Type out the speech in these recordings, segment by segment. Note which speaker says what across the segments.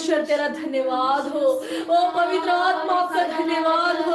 Speaker 1: परमेश्वर तेरा धन्यवाद हो। ओ पवित्र आत्मा आपका धन्यवाद हो।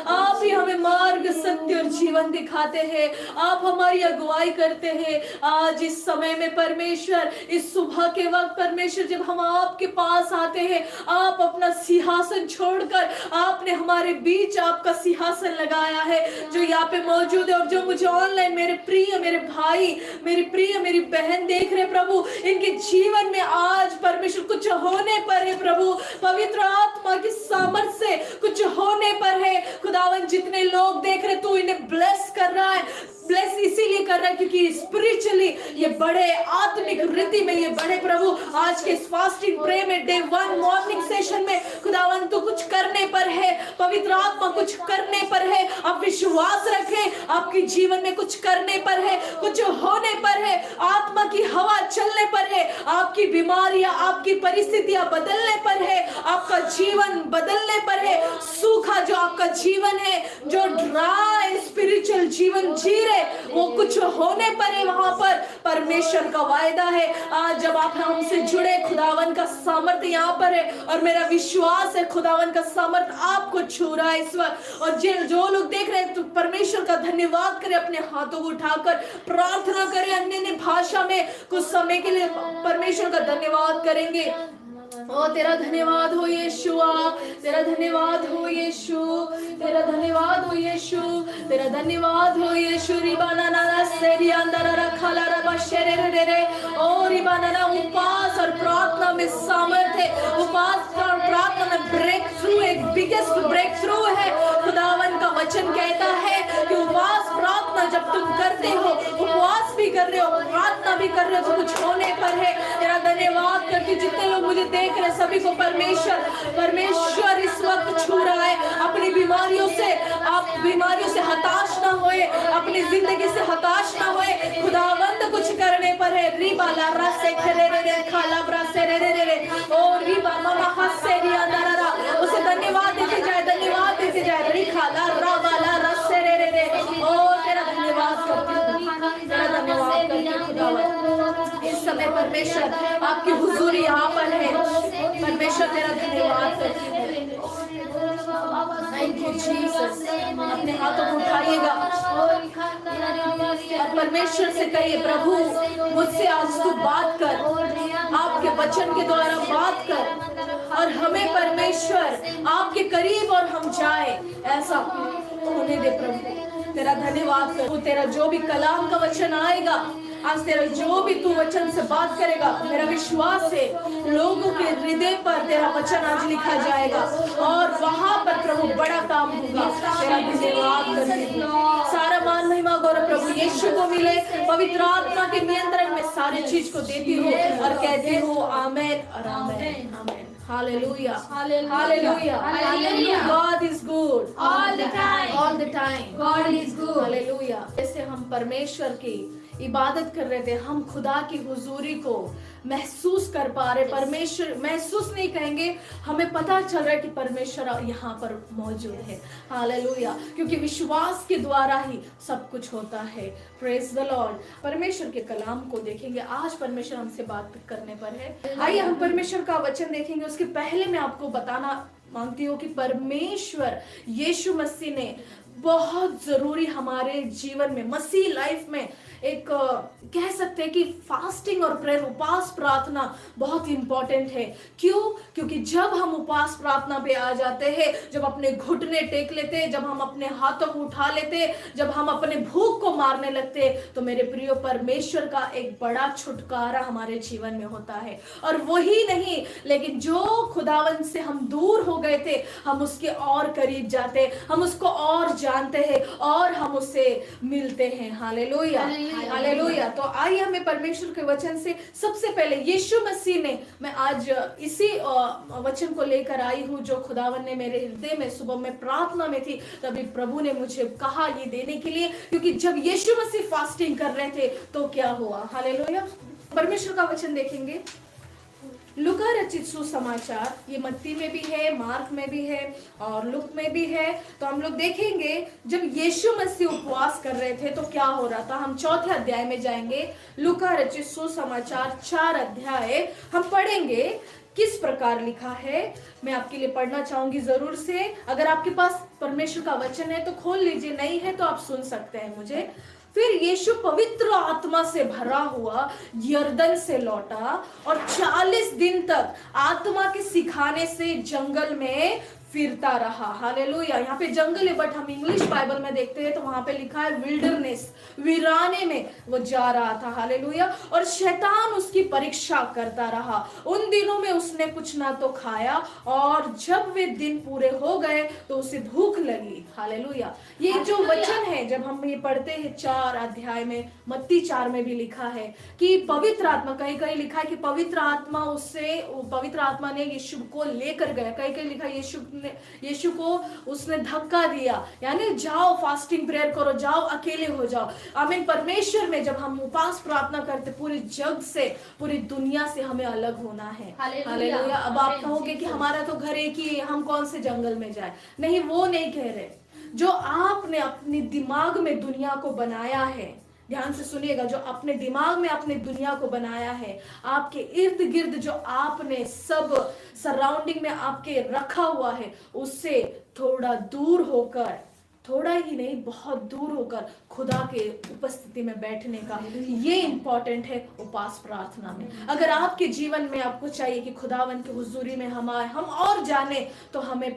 Speaker 1: आप ही हमें मार्ग, सत्य और जीवन दिखाते हैं। आप हमारी अगुवाई करते हैं। आज इस समय में परमेश्वर, इस सुबह के वक्त परमेश्वर, जब हम आपके पास आते हैं, आप अपना सिंहासन छोड़कर आपने हमारे बीच आपका सिंहासन लगाया है, जो यहाँ पे मौजूद है और जो मुझे ऑनलाइन मेरे प्रिय, मेरे भाई, मेरी प्रिय, मेरी बहन देख रहे प्रभु, इनके जीवन में आज परमेश्वर कुछ होने पर है प्रभु, पवित्र आत्मा की सामर्थ से कुछ होने पर है खुदावन। जितने लोग देख रहे, तू इन्हें ब्लेस कर रहा है। ब्लेस इसीलिए कर रहा है क्योंकि स्पिरिचुअली ये बड़े, आत्मिक रीति में ये बड़े प्रभु। आज के इस फास्टिंग प्रे में डे 1 मॉर्निंग सेशन में खुदावन तू कुछ करने पर है, पवित्र आत्मा कुछ करने पर है। आप विश्वास रखें, आपके जीवन में कुछ करने पर है, कुछ होने पर है, आत्मा की हवा चलने पर है, आपकी बीमारियां, आपकी परिस्थितियां बदलने पर है, आपका जीवन बदलने पर है। सूखा जो आपका जीवन है, जो ड्राई स्पिरिचुअल जीवन जी रहे, वो कुछ होने पर है। वहां पर परमेश्वर का वायदा है। आज जब आप हमसे जुड़े, खुदावन का सामर्थ्य यहाँ पर है और मेरा विश्वास है खुदावन का सामर्थ्य आपको छू रहा है इस वक्त। और जो लोग देख रहे हैं तो परमेश्वर का धन्यवाद करें, अपने हाथों को उठाकर प्रार्थना करें अन्य भाषा में। कुछ समय के लिए परमेश्वर का धन्यवाद करेंगे। ओ तेरा धन्यवाद हो यीशुआ, तेरा धन्यवाद हो यीशु, तेरा धन्यवाद हो यीशु, तेरा धन्यवाद हो यीशु। रिबाना ना सेरी अंदर रखा ला रबा शेरे रे रे। ओ रिबाना ना, उपवास और प्रार्थना में सामर्थ्य है। उपवास और प्रार्थना में ब्रेक थ्रू, एक बिगेस्ट ब्रेक थ्रू है। खुदावन का वचन कहता है कि उपवास प्रार्थना जब तुम करते हो, उपवास भी कर रहे हो, प्रार्थना भी कर रहे हो, तो कुछ होने पर है। तेरा धन्यवाद करके जितने लोग मुझे देख रहे सभी को परमेश्वर इस वक्त छू रहा है। अपनी बीमारियों से, आप बीमारियों से हताश ना होए, अपनी जिंदगी से हताश ना होए, खुदावंद कुछ करने पर है। रिबा ला रसे खेले रे रे खाला ब्रासे रे रे रे रे। ओ रिबा मामा हसे रिया दरारा, उसे धन्यवाद देते जाए, धन्यवाद देते जाए। री खाला राबा ला रसे रे रे रे। ओ तेरा धन्यवाद करती हूं, तेरा धन्यवाद करती हूं खुदावंद। इस समय परमेश्वर आपकी हुजूरी यहाँ पर है। परमेश्वर तेरा धन्यवाद करती हूँ। Thank you Jesus. अपने हाथों को उठाइएगा और परमेश्वर से कहिए, प्रभु मुझसे आज तू बात कर, आपके वचन के द्वारा बात कर और हमें परमेश्वर आपके करीब और हम जाए, ऐसा होने दे प्रभु। तेरा धन्यवाद कर। तेरा जो भी कलाम का वचन आएगा, आज तेरा जो भी तू वचन से बात करेगा, मेरा विश्वास है लोगों के हृदय पर तेरा वचन आज लिखा जाएगा और वहां पर प्रभु बड़ा काम होगा। तेरा धन्यवाद करती हूं। सारा मान महिमा गौरव प्रभु यीशु को मिले। पवित्र आत्मा के नियंत्रण में सारी चीज को देती हूँ और कहती हूँ आमेन और आमेन आमेन। Hallelujah. Hallelujah. Hallelujah. God is good.
Speaker 2: All the time.
Speaker 1: All the time.
Speaker 2: God is good.
Speaker 1: Hallelujah. जैसे हम परमेश्वर की इबादत कर रहे थे, हम खुदा की हुजूरी को महसूस कर पा रहे। परमेश्वर महसूस नहीं कहेंगे, हमें पता चल रहा है कि परमेश्वर यहाँ पर मौजूद है। हालेलुया। क्योंकि विश्वास के द्वारा ही सब कुछ होता है। Praise the Lord. परमेश्वर के कलाम को देखेंगे। आज परमेश्वर हमसे बात करने पर है। आइए हम परमेश्वर का वचन देखेंगे। उसके पहले मैं आपको बताना मांगती हूँ कि परमेश्वर यीशु मसीह ने बहुत जरूरी हमारे जीवन में, मसीह लाइफ में एक कह सकते हैं कि फास्टिंग और प्रेयर, उपवास प्रार्थना बहुत इंपॉर्टेंट है। क्यों? क्योंकि जब हम उपवास प्रार्थना पे आ जाते हैं, जब अपने घुटने टेक लेते हैं, जब हम अपने हाथों को उठा लेते हैं, जब हम अपने भूख को मारने लगते हैं, तो मेरे प्रियो परमेश्वर का एक बड़ा छुटकारा हमारे जीवन में होता है। और वही नहीं, लेकिन जो खुदावंद से हम दूर हो गए थे, हम उसके और करीब जाते, हम उसको और जानते हैं और हम उससे मिलते हैं। हालेलुया। हालेलुया। तो आइए हमें परमेश्वर के वचन से सबसे पहले यीशु मसीह ने, मैं आज इसी वचन को लेकर आई हूँ जो खुदावन ने मेरे हृदय में सुबह में प्रार्थना में थी, तभी प्रभु ने मुझे कहा ये देने के लिए, क्योंकि जब यीशु मसीह फास्टिंग कर रहे थे तो क्या हुआ। हालेलुया। परमेश्वर का वचन देखेंगे, लूका रचित सुसमाचार, ये मत्ती में भी है, मार्क में भी है और लूक में भी है। तो हम लोग देखेंगे जब यीशु मसीह उपवास कर रहे थे तो क्या हो रहा था। हम 4थे अध्याय में जाएंगे। लूका रचित सुसमाचार 4 अध्याय हम पढ़ेंगे किस प्रकार लिखा है मैं आपके लिए पढ़ना चाहूंगी जरूर से। अगर आपके पास परमेश्वर का वचन है तो खोल लीजिए, नहीं है तो आप सुन सकते हैं मुझे। फिर यीशु पवित्र आत्मा से भरा हुआ यरदन से लौटा और 40 दिन तक आत्मा के सिखाने से जंगल में फिरता रहा। हालेलुया। यहाँ पे जंगल है, बट हम इंग्लिश बाइबल में देखते हैं तो वहां पे लिखा है विल्डरनेस, वीराने में वो जा रहा था। हालेलुया। और शैतान उसकी परीक्षा करता रहा। उन दिनों में उसने कुछ ना तो खाया, और जब वे दिन पूरे हो गए तो उसे भूख लगी। हालेलुया। ये जो वचन है जब हम ये पढ़ते हैं 4 अध्याय में, मत्ती 4 में भी लिखा है कि पवित्र आत्मा, कहीं कहीं लिखा है कि पवित्र आत्मा ने यीशु को लेकर गया, कहीं कहीं लिखा है यीशु को उसने धक्का दिया, यानी जाओ फास्टिंग प्रेयर करो, जाओ अकेले हो जाओ। आमीन। परमेश्वर में जब हम उपास प्रार्थना करते, पूरे जग से, पूरी दुनिया से हमें अलग होना है। हालेलुया। अब आप कहोगे कि हमारा तो घर है कि हम कौन से जंगल में जाए। नहीं, वो नहीं कह रहे। जो आपने अपने दिमाग में दुनिया को बनाया है, ध्यान से सुनिएगा, जो अपने दिमाग में अपने दुनिया को बनाया है, आपके इर्द गिर्द जो आपने सब सराउंडिंग में आपके रखा हुआ है, उससे थोड़ा दूर होकर, थोड़ा ही नहीं बहुत दूर होकर खुदा के उपस्थिति में बैठने का, ये इंपॉर्टेंट है उपास प्रार्थना में। अगर आपके जीवन में आपको चाहिए कि खुदावन की हुजूरी में हम आए, हम और जाने, तो हमें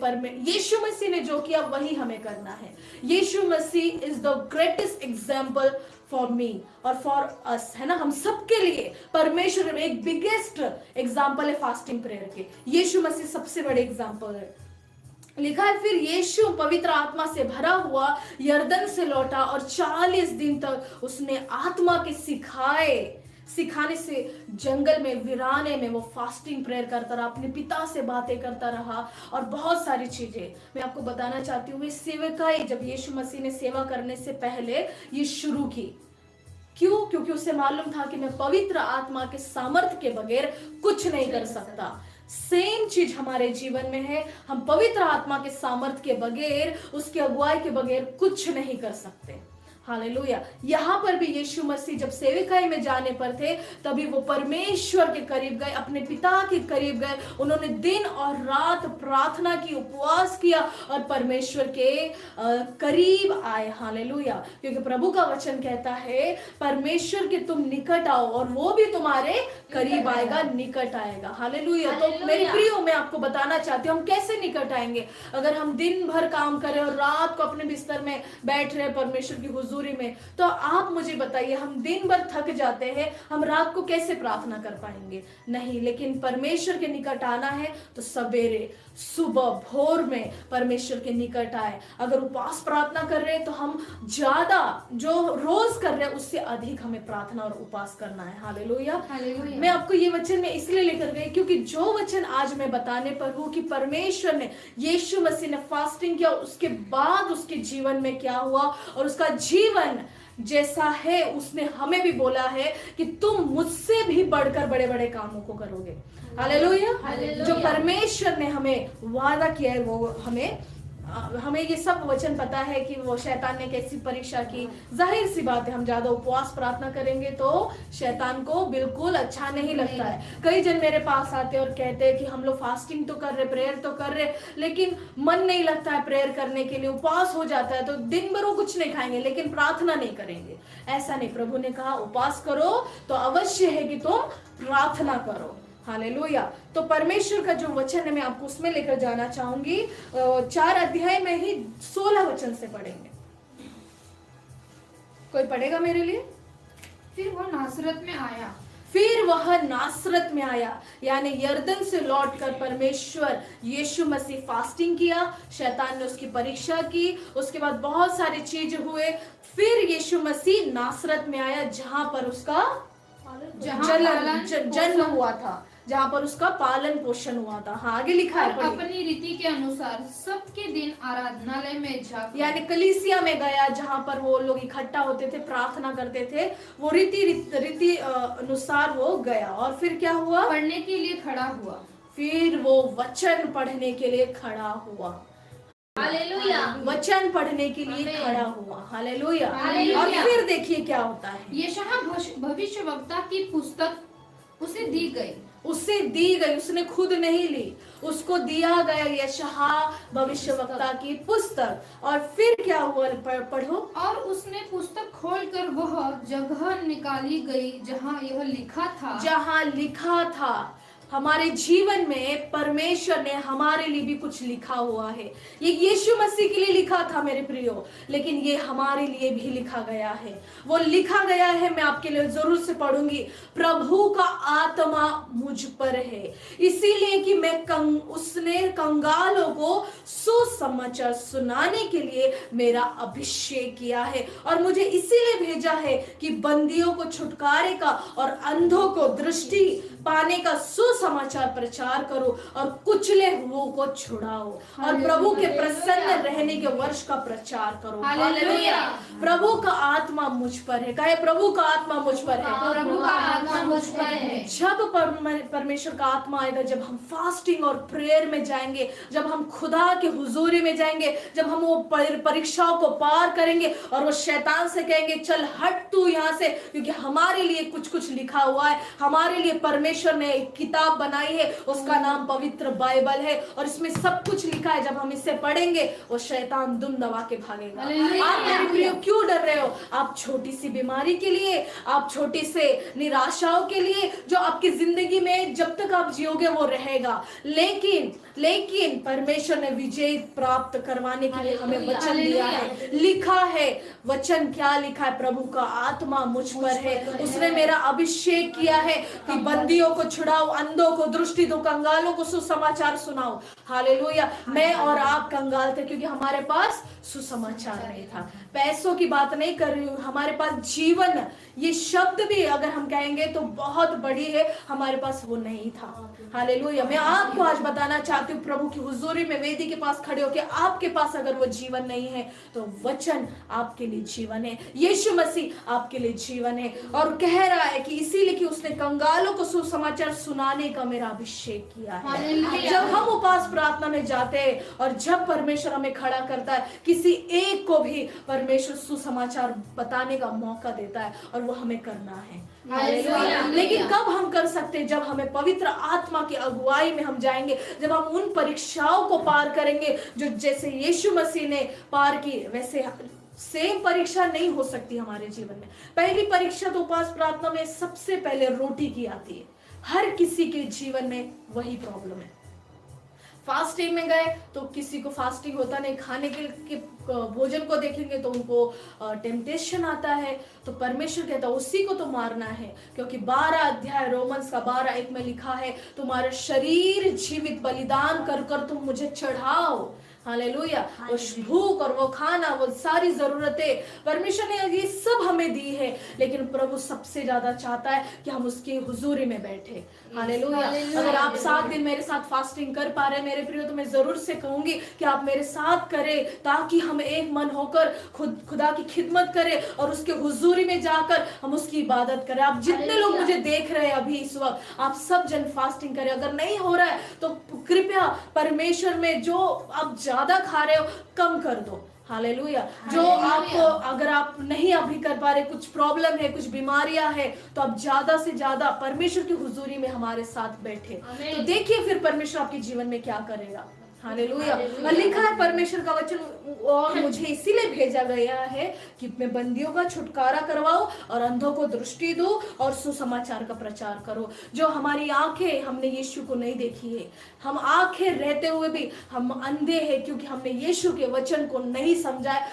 Speaker 1: यीशु मसीह ने जो किया वही हमें करना है। Yeshu Masih is the greatest example for me और फॉर अस, है ना। हम सबके लिए परमेश्वर में एक बिगेस्ट एग्जाम्पल है फास्टिंग प्रेयर के। यीशु मसीह सबसे बड़े एग्जाम्पल है। लिखा है फिर यीशु पवित्र आत्मा से भरा हुआ यरदन से लौटा और 40 दिन तक उसने आत्मा के सिखाने से जंगल में, वीराने में वो फास्टिंग प्रेयर करता रहा, अपने पिता से बातें करता रहा और बहुत सारी चीजें मैं आपको बताना चाहती हूँ। सेवकाई जब यीशु मसीह ने सेवा करने से पहले ये शुरू की, क्यों? क्योंकि उसे मालूम था कि मैं पवित्र आत्मा के सामर्थ्य के बगैर कुछ नहीं कर सकता। सेम चीज हमारे जीवन में है, हम पवित्र आत्मा के सामर्थ्य के बगैर, उसके अगुवाई के बगैर कुछ नहीं कर सकते। हालेलुया। यहाँ पर भी यीशु मसीह जब सेवकाई में जाने पर थे, तभी वो परमेश्वर के करीब गए, अपने पिता के करीब गए। उन्होंने दिन और रात प्रार्थना की, उपवास किया और परमेश्वर के करीब आए। हालेलुया। क्योंकि प्रभु का वचन कहता है परमेश्वर के तुम निकट आओ और वो भी तुम्हारे करीब आएगा, निकट आएगा। हालेलुया। तो मेरे प्रियो, मैं आपको बताना चाहती हूँ हम कैसे निकट आएंगे। अगर हम दिन भर काम करें और रात को अपने बिस्तर में बैठ रहे परमेश्वर की हुजूरी में, तो आप मुझे बताइए, हम दिन भर थक जाते हैं, हम रात को कैसे प्रार्थना कर पाएंगे? नहीं। लेकिन परमेश्वर के निकट आना है तो सवेरे, सुबह, भोर में परमेश्वर के निकट आए। अगर उपवास प्रार्थना कर रहे हैं तो हम ज्यादा, जो रोज कर रहे हैं उससे अधिक हमें प्रार्थना और उपवास करना है। हालेलुया। मैं आपको ये वचन में इसलिए लेकर गई क्योंकि जो वचन आज मैं बताने पर हूँ कि परमेश्वर ने, यीशु मसीह ने फास्टिंग किया, उसके बाद उसके जीवन में क्या हुआ और उसका जीवन जैसा है उसने हमें भी बोला है कि तुम मुझसे भी बढ़कर बड़े बड़े कामों को करोगे। हालेलुया। जो परमेश्वर ने हमें वादा किया है वो हमें ये सब वचन पता है कि वो शैतान ने कैसी परीक्षा की। जाहिर सी बात है, हम ज्यादा उपवास प्रार्थना करेंगे तो शैतान को बिल्कुल अच्छा नहीं लगता है। कई जन मेरे पास आते और कहते हैं कि हम लोग फास्टिंग तो कर रहे, प्रेयर तो कर रहे, लेकिन मन नहीं लगता है प्रेयर करने के लिए। उपवास हो जाता है तो दिन भर वो कुछ नहीं खाएंगे लेकिन प्रार्थना नहीं करेंगे। ऐसा नहीं, प्रभु ने कहा उपवास करो तो अवश्य है कि तुम प्रार्थना करो। हालेलुया। तो परमेश्वर का जो वचन है मैं आपको उसमें लेकर जाना चाहूंगी। 4 अध्याय में ही 16 वचन से पढ़ेंगे। कोई पढ़ेगा मेरे लिए?
Speaker 2: फिर वह नासरत में आया, यानी यरदन से लौटकर परमेश्वर यीशु मसीह फास्टिंग किया, शैतान ने उसकी परीक्षा की, उसके बाद बहुत सारी चीज हुए। फिर यीशु मसीह नासरत में आया जहां पर उसका जन्म हुआ था, जहाँ पर उसका पालन पोषण हुआ था। हाँ, आगे लिखा है, अपनी रीति के अनुसार सबके दिन आराधनालय में जाकर,
Speaker 1: यानी कलीसिया में गया जहाँ पर वो लोग इकट्ठा होते थे, प्रार्थना करते थे, वो रीति अनुसार वो गया। और फिर क्या हुआ?
Speaker 2: पढ़ने के लिए खड़ा हुआ।
Speaker 1: फिर वो वचन पढ़ने के लिए खड़ा हुआ।
Speaker 2: हालेलुया।
Speaker 1: वचन पढ़ने के लिए खड़ा हुआ। हालेलुया। और फिर देखिए क्या होता है।
Speaker 2: यशायाह भविष्यवक्ता की पुस्तक उसे दी गई। उसे दी गई, उसने खुद नहीं ली, उसको दिया गया यशायाह भविष्यवक्ता की पुस्तक। और फिर क्या हुआ, पढ़ो।
Speaker 3: और उसने पुस्तक खोलकर वह जगह निकाली गई जहाँ यह लिखा था।
Speaker 2: जहां लिखा था। हमारे जीवन में परमेश्वर ने हमारे लिए भी कुछ लिखा हुआ है। ये यीशु मसीह के लिए लिखा था मेरे प्रियो, लेकिन ये हमारे लिए भी लिखा गया है। वो लिखा गया है, मैं आपके लिए जरूर से पढ़ूंगी। प्रभु का आत्मा मुझ पर है, इसीलिए कि उसने कंगालों को सुसमाचार सुनाने के लिए मेरा अभिषेक किया है, और मुझे इसीलिए भेजा है कि बंदियों को छुटकारे का और अंधों को दृष्टि पाने का सुसमाचार प्रचार करो, और कुचले हुओं को छुड़ाओ, और प्रभु के प्रसन्न रहने के वर्ष का प्रचार करो। हालेलुया। प्रभु का आत्मा मुझ पर है। कहे, प्रभु का आत्मा मुझ पर है।
Speaker 3: प्रभु का आत्मा मुझ पर है।
Speaker 2: जब परमेश्वर का आत्मा आएगा, जब हम फास्टिंग और प्रेयर में जाएंगे, जब हम खुदा के हुजूरी में जाएंगे, जब हम वो परीक्षाओं को पार करेंगे और वो शैतान से कहेंगे चल हट तू यहाँ से, क्योंकि हमारे लिए कुछ कुछ लिखा हुआ है। हमारे लिए परमेश्वर ने एक किताब बनाई है, उसका नाम पवित्र बाइबल है, और इसमें सब कुछ लिखा है। जब हम इसे पढ़ेंगे वो शैतान दुम दबा के भागेगा। आप मेरे प्रियो क्यों डर रहे हो? आप छोटी सी बीमारी के लिए, आप छोटी से निराशाओं के लिए, जो आपकी जिंदगी में जब तक आप जियोगे वो रहेगा, लेकिन परमेश्वर ने विजय प्राप्त करवाने के लिए हमें वचन दिया है। लिखा है वचन, क्या लिखा है? प्रभु का आत्मा मुझ पर है, उसने मेरा अभिषेक किया है कि बंदियों को छुड़ाओ, अंधों को दृष्टि दो, कंगालों को सुसमाचार सुनाओ। हालेलुया। मैं और आप कंगाल थे क्योंकि हमारे पास सुसमाचार नहीं था। पैसों की बात नहीं कर रही हूँ, हमारे पास जीवन, ये शब्द भी अगर हम कहेंगे तो बहुत बड़ी है, हमारे पास वो नहीं था। हालेलुया। मैं आपको आज बताना चाहती हूँ, प्रभु की हुजूरी में वेदी के पास खड़े होकर, आपके पास अगर वो जीवन नहीं है तो वचन आपके लिए जीवन है, यीशु मसीह आपके लिए जीवन है। और कह रहा है कि इसीलिए कि उसने कंगालों को सुसमाचार सुनाने का मेरा अभिषेक किया है। जब हम उपास प्रार्थना में जाते हैं और जब परमेश्वर हमें खड़ा करता है, किसी एक को भी परमेश्वर सुसमाचार बताने का मौका देता है, और वो हमें करना है। लेकिन कब हम कर सकते हैं? जब हमें पवित्र आत्मा की अगुवाई में हम जाएंगे, जब हम उन परीक्षाओं को पार करेंगे जो जैसे यीशु मसीह ने पार की, वैसे सेम परीक्षा नहीं हो सकती हमारे जीवन में। पहली परीक्षा तो उपास प्रार्थना में सबसे पहले रोटी की आती है। हर किसी के जीवन में वही प्रॉब्लम है। फास्टिंग में गए तो किसी को फास्टिंग होता नहीं, खाने के भोजन को देखेंगे तो उनको टेम्पटेशन आता है, तो परमेश्वर कहता है उसी को तो मारना है, क्योंकि 12 अध्याय रोमन्स का 12:1 में लिखा है, तुम्हारा शरीर जीवित बलिदान कर कर तुम मुझे चढ़ाओ। हालेलुया। वो भूख और वो खाना, वो सारी जरूरतें परमेश्वर ने ये सब हमें दी है, लेकिन प्रभु सबसे ज्यादा चाहता है कि हम उसकी हुजूरी में बैठे। हालेलुया। अगर आप 7 दिन मेरे साथ फास्टिंग कर पा रहे मेरे प्रियो, तो मैं जरूर से कहूंगी कि आप मेरे साथ करें, ताकि हम एक मन होकर खुदा की खिदमत करें और उसके हुजूरी में जाकर हम उसकी इबादत करें। आप जितने लोग मुझे देख रहे हैं अभी इस वक्त, आप सब जन फास्टिंग करें। अगर नहीं हो रहा है तो कृपया परमेश्वर में जो आप ज्यादा खा रहे हो कम कर दो। हालेलुया। जो आपको, अगर आप नहीं अभी कर पा रहे, कुछ प्रॉब्लम है, कुछ बीमारियां है, तो आप ज्यादा से ज्यादा परमेश्वर की हुजूरी में हमारे साथ बैठे, तो देखिए फिर परमेश्वर आपके जीवन में क्या करेगा। हालेलुया। और लिखा है परमेश्वर का वचन, और मुझे इसीलिए भेजा गया है कि मैं बंदियों का छुटकारा करवाऊं और अंधों को दृष्टि दूं और सुसमाचार का प्रचार करो। जो हमारी आंखें, हमने यीशु को नहीं देखी है, हम आंखें रहते हुए भी हम अंधे हैं, क्योंकि हमने यीशु के वचन को नहीं समझा है,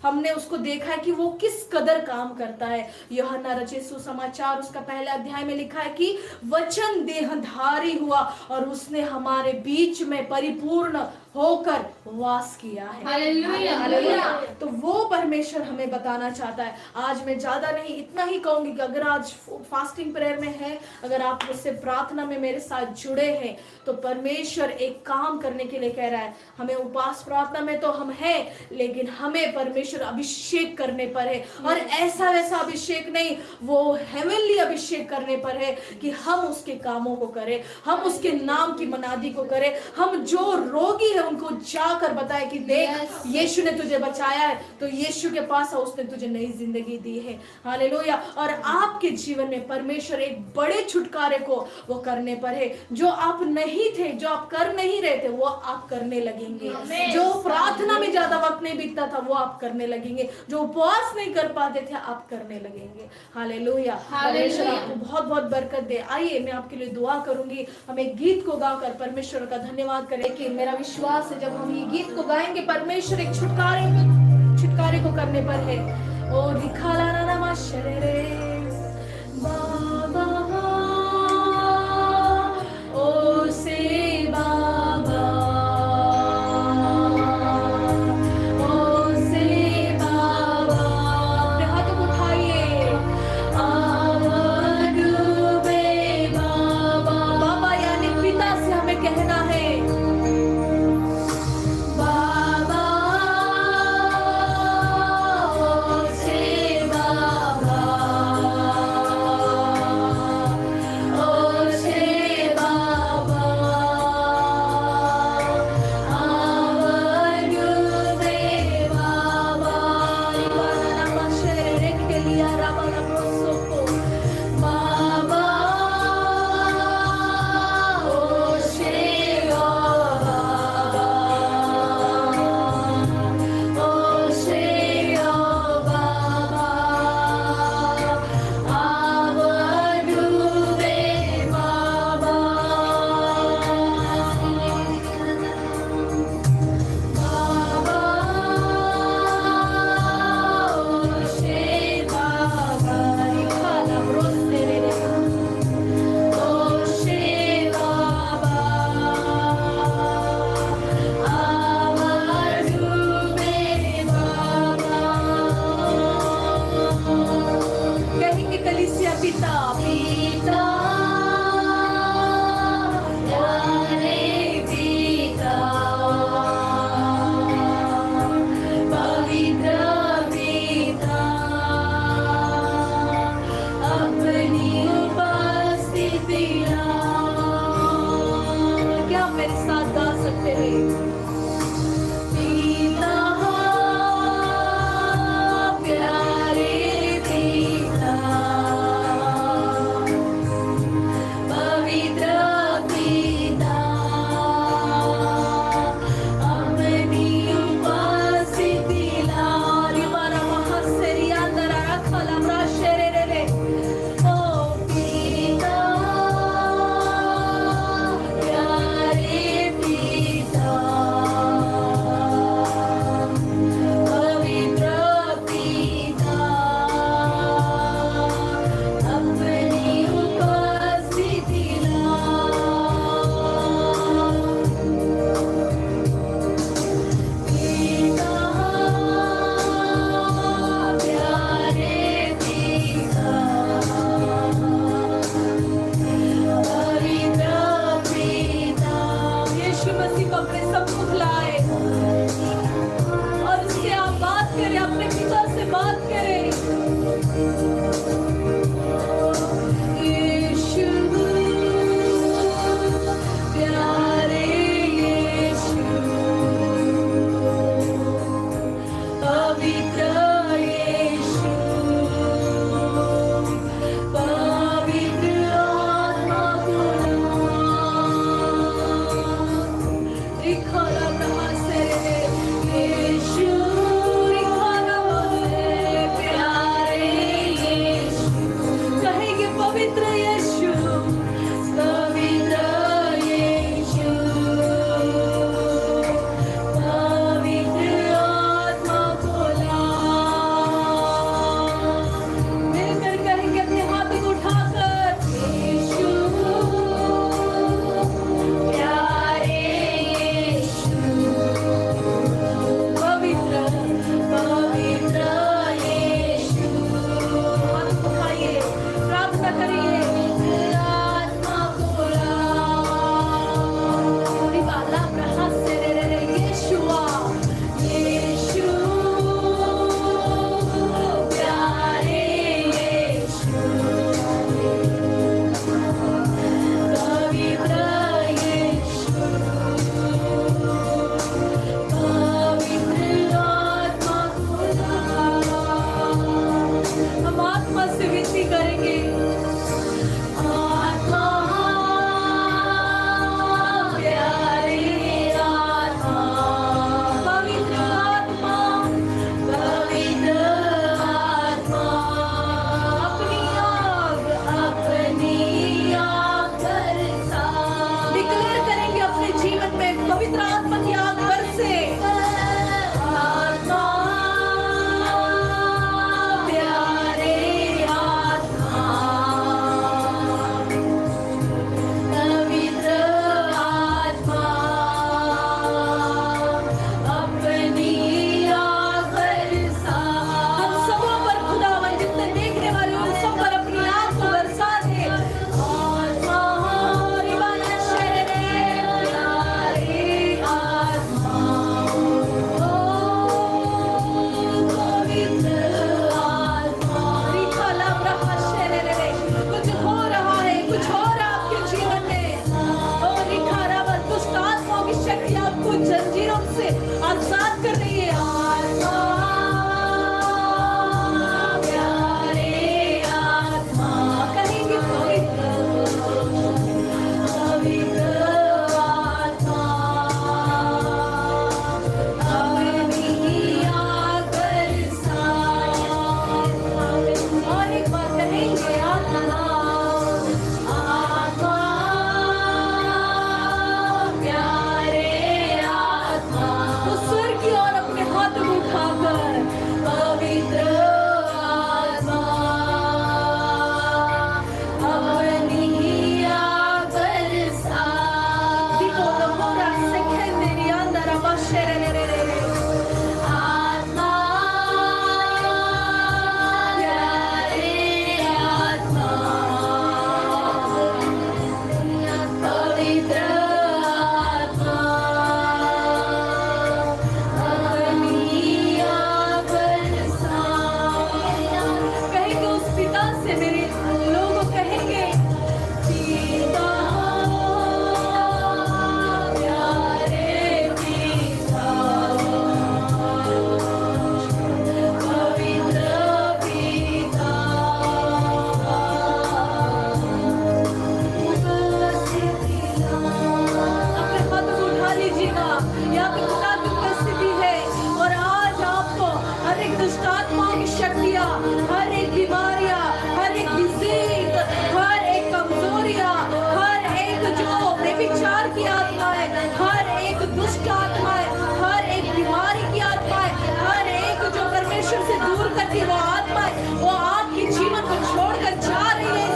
Speaker 2: हमने उसको देखा है कि वो किस कदर काम करता है। यूहन्ना रचित सुसमाचार उसका 1 अध्याय में लिखा है कि वचन देहधारी हुआ और उसने हमारे बीच में परिपूर्ण होकर वास किया है। हालेलुया। तो वो परमेश्वर हमें बताना चाहता है। आज मैं ज्यादा नहीं, इतना ही कहूंगी कि अगर आज फास्टिंग प्रेयर में है, अगर आप मुझसे प्रार्थना में मेरे साथ जुड़े हैं, तो परमेश्वर एक काम करने के लिए कह रहा है। हमें उपास प्रार्थना में तो हम हैं, लेकिन हमें परमेश्वर अभिषेक करने पर है, और ऐसा वैसा अभिषेक नहीं, वो हेवनली अभिषेक करने पर है कि हम उसके कामों को करें, हम उसके नाम की मनादी को करें। हम जो रोगी है उनको जाकर बताए कि देख
Speaker 3: Yes.
Speaker 2: यीशु ने तुझे बचाया है, तो यीशु के पास आओ, उसने तुझे नई जिंदगी दी है। हालेलुया। और आपके जीवन में परमेश्वर एक बड़े छुटकारे को वो करने पर है। जो आप नहीं थे, जो आप कर नहीं रहे थे, वो आप करने लगेंगे। जो प्रार्थना में ज्यादा वक्त नहीं बीतता था, वो आप करने लगेंगे। जो उपवास नहीं कर पाते थे, आप करने लगेंगे। हालेलुया। परमेश्वर आपको बहुत बहुत बरकत दे। आइए मैं आपके लिए दुआ करूंगी। हम एक गीत को गाकर परमेश्वर का धन्यवाद करें। कि मेरा विश्वास है जब हम ये गीत को गाएंगे, परमेश्वर एक छुटकारे को करने पर है। ओ दिखाला ना मा शरे बाबा, ओ से बाबा, ओ से बाबा। अपने हाथों को उठाइए। आवाडुबे बाबा, बाबा यानी पिता से हमें कहना है बाबा, ओ से बाबा, ओ से बाबा, आवाडुबे बाबा। इबाना मशरे के लिया राबा प्रोसोको बाबा, ओ से बाबा, ओ से बाबा, आवाडुबे बाबा, बाबा, ओ से बाबा। निखाला ब्रोसेरे ओ से बाबा, आवाडुबे बाबा। कहेंगे कलीसिया पिता, पिता प्यारे पिता, पवित्र पिता, अपनी उपस्थिति क्या आप मेरे साथ गा सकते हैं? पिता प्यारे पिता, पवित्र पिता, अपनी उपस्थिति लारी बारा महसरिया दरा रखला ब्राशरे रे। ओ पिता प्यारे पिता,
Speaker 1: जंजीरों से आजाद कर रही है। आत्मा प्यारे आत्मा, कहेंगे पवित्र पवित्र आत्मा अपनी आकर साथ। और एक बार कहेंगे आत्मा आत्मा प्यारे आत्मा। तो स्वर की ओर अपने हाथ को उठाकर पवित्र आत्मा अपनी आकर साथ। Dico ora secondo di andare a bascere आत्मा प्यारे आत्मा पवित्र आत्मा अपनी आकर साथ। कहेंगे उस पिता से, मेरे लोग कहेंगे पिता प्यारे पिता पवित्र पिता अपने हाथों को उठा लीजिएगा। यहाँ पे खुदा की उपस्थिति है और आज आपको हर एक दुष्ट आत्माओं की शक्तियाँ, हर एक बीमारियाँ, हर एक डिजीज, हर एक कमजोरियाँ, हर एक जो व्यभिचार की आत्माएं, हर एक दुष्ट आत्माएं, हर एक बीमारी की आत्माएं, हर एक जो परमेश्वर से दूर करती वो आत्माएं, वो आपके जीवन को छोड़कर जा रही है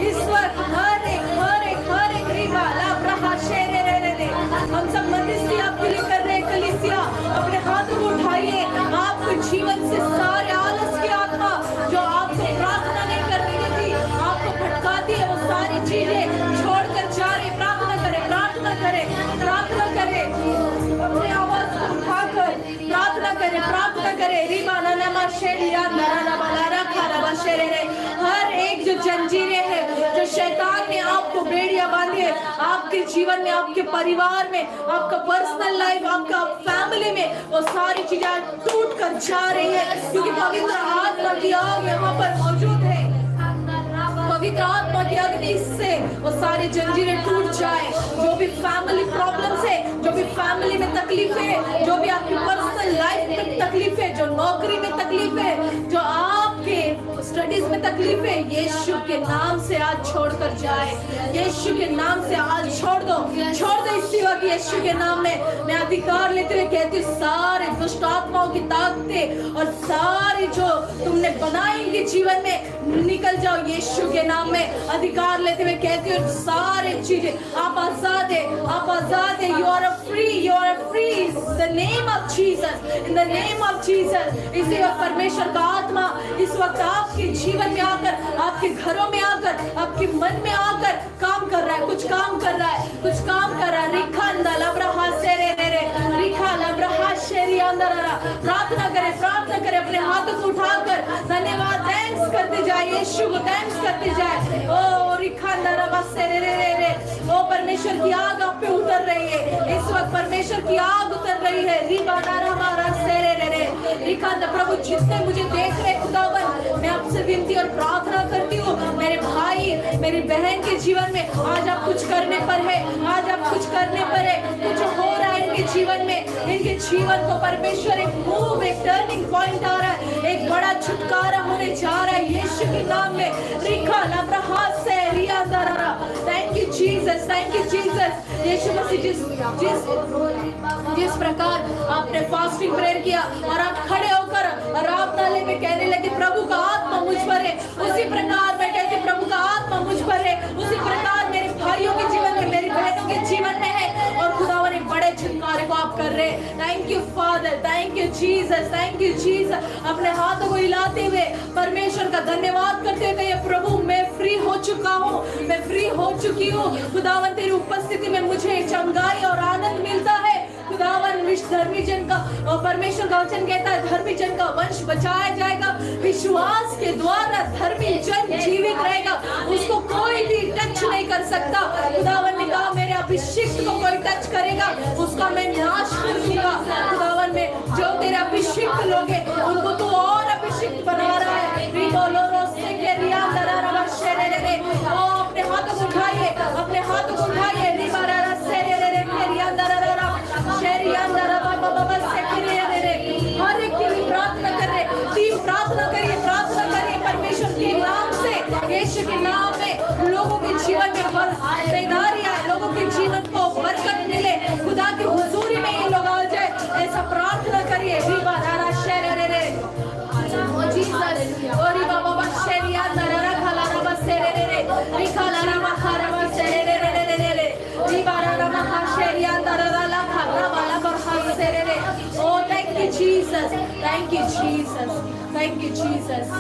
Speaker 1: इस वक्त हर एक रीगा लाब्रहा शेरे रे रे रे। हम सब मध्यस्थी आपके लिए कर रहे हैं। कलीसिया अपने हाथों को उठाइए। आपके जीवन से सारे आलस की आत्मा जो आपको प्रार्थना नहीं करने देती, आपको भटकाती है, वो सारी चीजें छोड़कर जा रही। प्रार्थना करें, प्रार्थना करें, प्रार्थना करें। अपने आवाज को उठाकर प्रार्थना करें, प्रार्थना करें। रीमा नामा शेरिया नारा बालारा खारा बशेरे रे। हर एक जो जंजीरें हैं, जो शैतान ने आपको बेड़ियां बांधी है, आपके जीवन में, आपके परिवार में, आपका पर्सनल लाइफ, आपका फैमिली में, वो सारी चीजें टूट कर जा रही है, क्योंकि पवित्र आत्मा की आग यहाँ पर मौजूद है। पवित्र आत्मा की अग्नि से वो सारी जंजीरें टूट जाए। जो भी फैमिली प्रॉब्लम्स है, जो भी फैमिली में तकलीफ है, जो भी आपकी पर्सनल लाइफ में तकलीफ है, जो नौकरी में तकलीफ है, जो आपके स्टडीज में तकलीफ है, यीशु के नाम से आज छोड़कर जाए। यीशु के नाम से आज छोड़ दो इसी वक्त यीशु के नाम में। मैं अधिकार लेते हुए कहती हूँ, सारे दुष्ट आत्माओं की ताकतें और सारी जो तुमने बनाई इनके जीवन में निकल जाओ यीशु के नाम में। अधिकार लेते हुए कहती हूँ, सारे चीजें आप आजाद है, आप आजाद है। You are free, you are free in the name of Jesus, in the name of Jesus. इसी वक्त परमेश्वर का आत्मा इस वक्त आपके जीवन में आकर, आपके घरों में आकर, आपके मन में आकर काम कर रहा है, कुछ काम कर रहा है, कुछ काम कर रहा है। रिखा लब्रहा सेरे रे रे, रिखा लब्रहा शेरी अंदर। प्रार्थना करें, प्रार्थना करें, अपने हाथों को उठाकर धन्यवाद, थैंक्स करते जाए, यीशु को थैंक्स करते जाए। ओ रिखा लब्रहा सेरे रे रे रे। ओ परमेश्वर की आग आप पे उतर रही है इस वक्त, परमेश्वर की आग उतर रही है। रिबा नारा सेरे रे रे रिखा। प्रभु जितने मुझे देख रहे खुदावन, मैं आपसे विनती और प्रार्थना करती हूँ, मेरे भाई मेरी बहन के जीवन में आज आप कुछ करने पर है, आज आप कुछ करने पर है, कुछ हो रहा है इनके जीवन में। इनके जीवन को परमेश्वर एक मूव, एक टर्निंग पॉइंट आ रहा है, एक बड़ा छुटकारा होने जा रहा है यीशु के नाम में। रिखा लब्रहा से रिया दरा। Thank you Jesus, thank you Jesus. Yeshu Masih जिस प्रकार आपने फास्टिंग प्रेयर किया और आप खड़े होकर आराधनालय में कहने लगे प्रभु का आत्मा मुझ पर है, उसी प्रकार मैं कहती प्रभु का आत्मा मुझ पर है, उसी प्रकार मेरे भाइयों के जीवन में, मेरी बहनों के जीवन में है। और खुदावन एक बड़े छुटकारे को आप कर रहे हैं। Thank you father, thank you Jesus, thank you Jesus. अपने हाथों को हिलाते हुए परमेश्वर का धन्यवाद करते हुए कहिए, प्रभु मैं फ्री हो चुका हूँ, मैं फ्री हो चुकी हूँ। खुदावन तेरी उपस्थिति में मुझे चंगाई और आनंद मिलता है। खुदावन धर्मी जन का, और परमेश्वर का वचन कहता है धर्मी जन का वंश बचाया जाएगा। विश्वास के द्वारा धर्मी जन जीवित रहेगा, उसको कोई भी टच नहीं कर सकता। खुदावन ने कहा मेरे अभिषिक्त को कोई टच करेगा उसका मैं नाश
Speaker 2: thank you Jesus, thank you Jesus, thank you Jesus.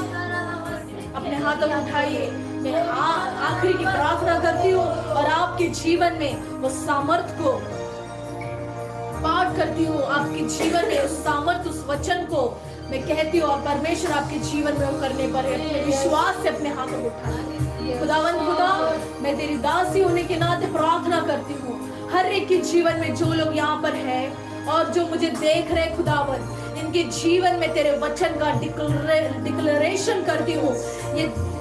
Speaker 2: अपने हाथों में उठाइए। मैं आखिरी की प्रार्थना करती हूँ और आपके जीवन में वो सामर्थ को पाठ करती हूँ, आपके जीवन में उस सामर्थ, उस वचन को मैं कहती हूँ, और परमेश्वर आपके जीवन में वो करने पर है। अपने विश्वास से अपने हाथों को उठाइए। खुदावंद खुदा, मैं तेरी दासी होने के नाते प्रार्थना करती हूँ हर एक के जीवन में, जो लोग यहाँ पर है और जो मुझे देख रहे खुदावंद, इनके जीवन में तेरे वचन का डिक्लेरेशन करती हूँ।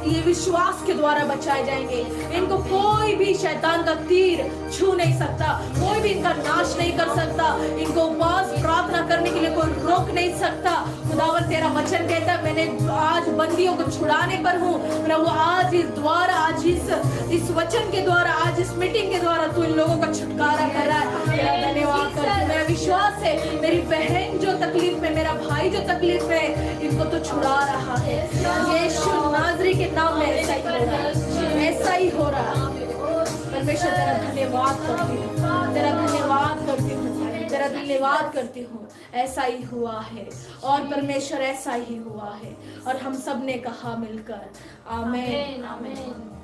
Speaker 2: ये विश्वास के द्वारा बचाए जाएंगे। इनको कोई भी शैतान का तीर छू नहीं सकता, कोई भी इनका नाश नहीं कर सकता। इनको उपवास प्रार्थना करने के लिए कोई रोक नहीं सकता। खुदावन तेरा वचन कहता है, मैंने आज बंदियों को छुड़ाने पर हूँ प्रभु। आज इस द्वारा, आज इस वचन के द्वारा, आज इस मीटिंग के द्वारा तू इन लोगों का छुटकारा कर रहा है। तेरा धन्यवाद करती हूँ। मेरा विश्वास है मेरी बहन जो तकलीफ में, मेरा भाई जो तकलीफ में, इनको तो छुड़ा रहा है। यीशु नाज़री के नाम में ऐसा ही हो रहा है, ऐसा ही हो रहा है। परमेश्वर तेरा धन्यवाद करती हूँ, तेरा धन्यवाद करती हूँ, तेरा धन्यवाद करती हूँ। ऐसा ही हुआ है और परमेश्वर ऐसा ही हुआ है, और हम सब ने कहा मिलकर आमीन, आमीन।